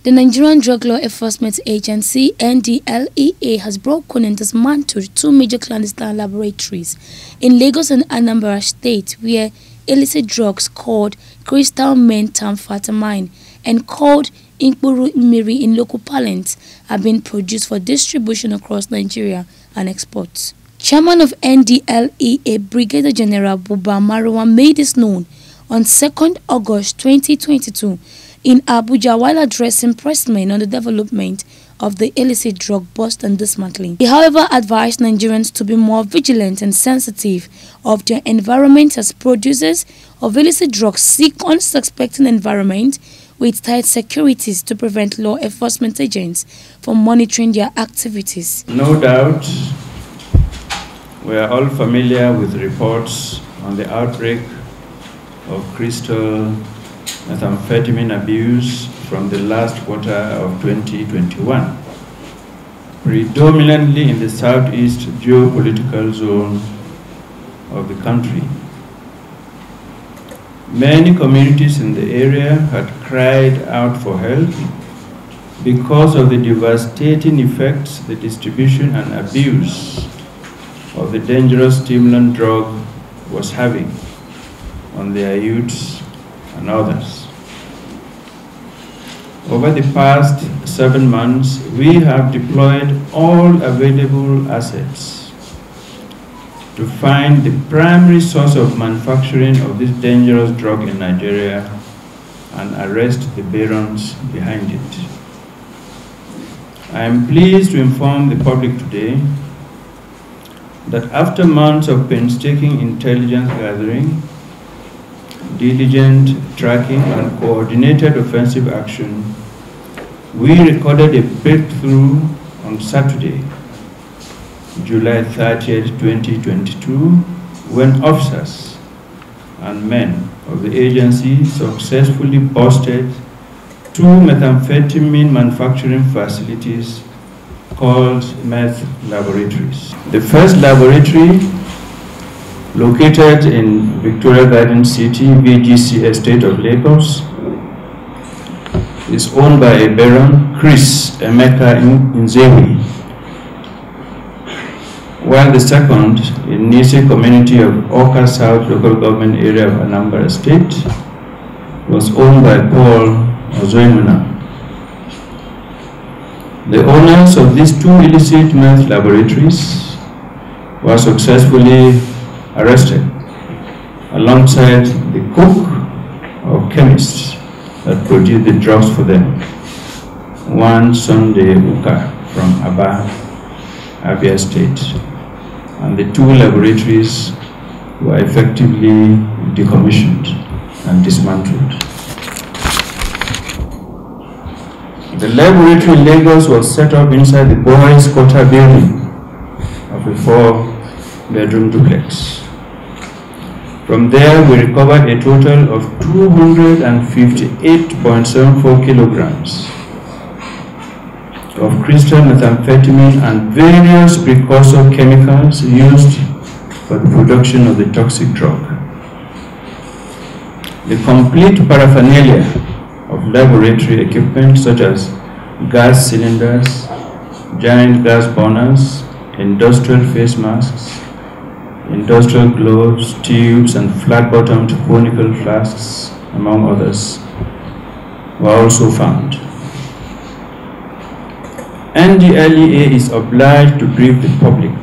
The Nigerian Drug Law Enforcement Agency, NDLEA, has broken and dismantled two major clandestine laboratories in Lagos and Anambra State, where illicit drugs called crystal methamphetamine and called Mkpuru Mmiri in local parlance are being produced for distribution across Nigeria and exports. Chairman of NDLEA, Brigadier General Marwa, made this known on 2nd August 2022 in Abuja while addressing pressmen on the development of the illicit drug bust and dismantling. He, however, advised Nigerians to be more vigilant and sensitive of their environment as producers of illicit drugs seek unsuspecting environment with tight securities to prevent law enforcement agents from monitoring their activities. No doubt, we are all familiar with reports on the outbreak of crystal methamphetamine abuse from the last quarter of 2021, predominantly in the southeast geopolitical zone of the country. Many communities in the area had cried out for help because of the devastating effects the distribution and abuse of the dangerous stimulant drug was having on their youths and others. Over the past 7 months, we have deployed all available assets to find the primary source of manufacturing of this dangerous drug in Nigeria and arrest the barons behind it. I am pleased to inform the public today that after months of painstaking intelligence gathering, diligent tracking and coordinated offensive action, we recorded a breakthrough on Saturday, July 30th, 2022, when officers and men of the agency successfully busted 2 methamphetamine manufacturing facilities called meth laboratories. The first laboratory, located in Victoria Garden City, VGC Estate of Lagos, is owned by a Baron, Chris Emeka Nzewi, while the second, in Nise community of Oka South local government area of Anambra State, was owned by Paul Ozoimuna. The owners of these 2 illicit meth laboratories were successfully arrested alongside the cook or chemist that produced the drugs for them, one Sunday Uka from Aba, Abia State, and the 2 laboratories were effectively decommissioned and dismantled. The laboratory in Lagos was set up inside the boys' quarter building of a 4-bedroom duplex. From there, we recovered a total of 258.74 kilograms of crystal methamphetamine and various precursor chemicals used for the production of the toxic drug. The complete paraphernalia of laboratory equipment such as gas cylinders, giant gas burners, industrial face masks, industrial gloves, tubes, and flat-bottomed conical flasks, among others, were also found. NDLEA is obliged to brief the public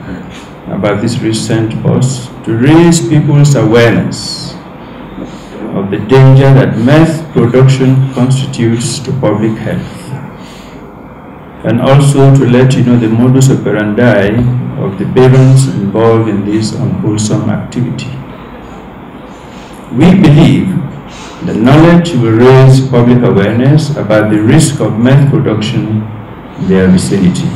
about this recent bust to raise people's awareness of the danger that meth production constitutes to public health, and also to let you know the modus operandi of the barons involved in this unwholesome activity. We believe the knowledge will raise public awareness about the risk of meth production in their vicinity.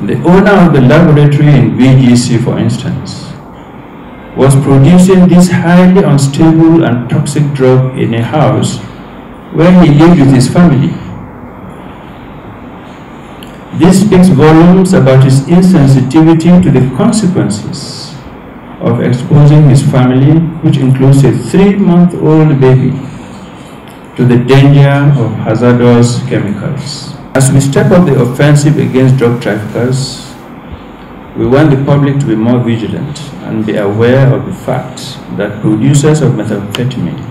The owner of the laboratory in VGC, for instance, was producing this highly unstable and toxic drug in a house where he lived with his family. This speaks volumes about his insensitivity to the consequences of exposing his family, which includes a 3-month-old baby, to the danger of hazardous chemicals. As we step up the offensive against drug traffickers, we want the public to be more vigilant and be aware of the fact that producers of methamphetamine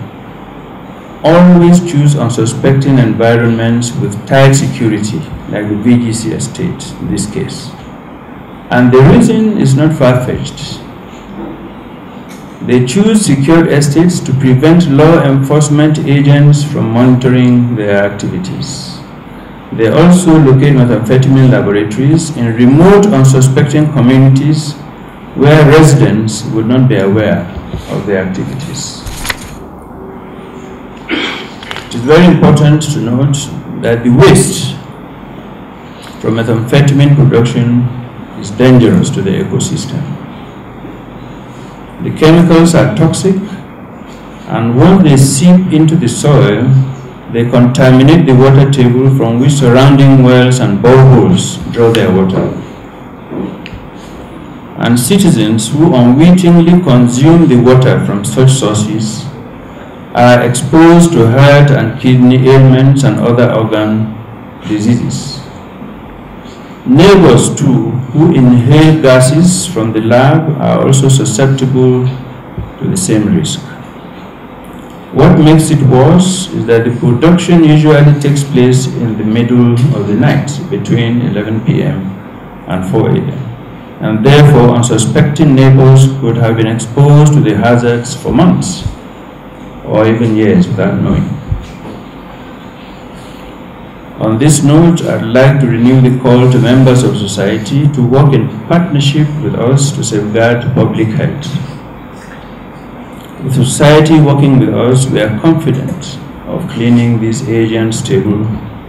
always choose unsuspecting environments with tight security, like the VGC estate in this case. And the reason is not far-fetched. They choose secured estates to prevent law enforcement agents from monitoring their activities. They also locate methamphetamine laboratories in remote, unsuspecting communities where residents would not be aware of their activities. It is very important to note that the waste from methamphetamine production is dangerous to the ecosystem. The chemicals are toxic, and once they seep into the soil, they contaminate the water table from which surrounding wells and boreholes draw their water. And citizens who unwittingly consume the water from such sources are exposed to heart and kidney ailments and other organ diseases. Neighbors too, who inhale gases from the lab, are also susceptible to the same risk. What makes it worse is that the production usually takes place in the middle of the night, between 11 p.m. and 4 a.m. And therefore, unsuspecting neighbors could have been exposed to the hazards for months or even years without knowing. On this note, I'd like to renew the call to members of society to work in partnership with us to safeguard public health. With society working with us, we are confident of cleaning this agent's table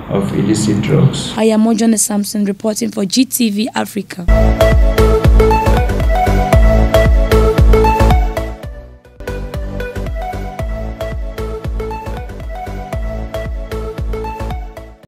of illicit drugs. I am Mojane Samson reporting for GTV Africa.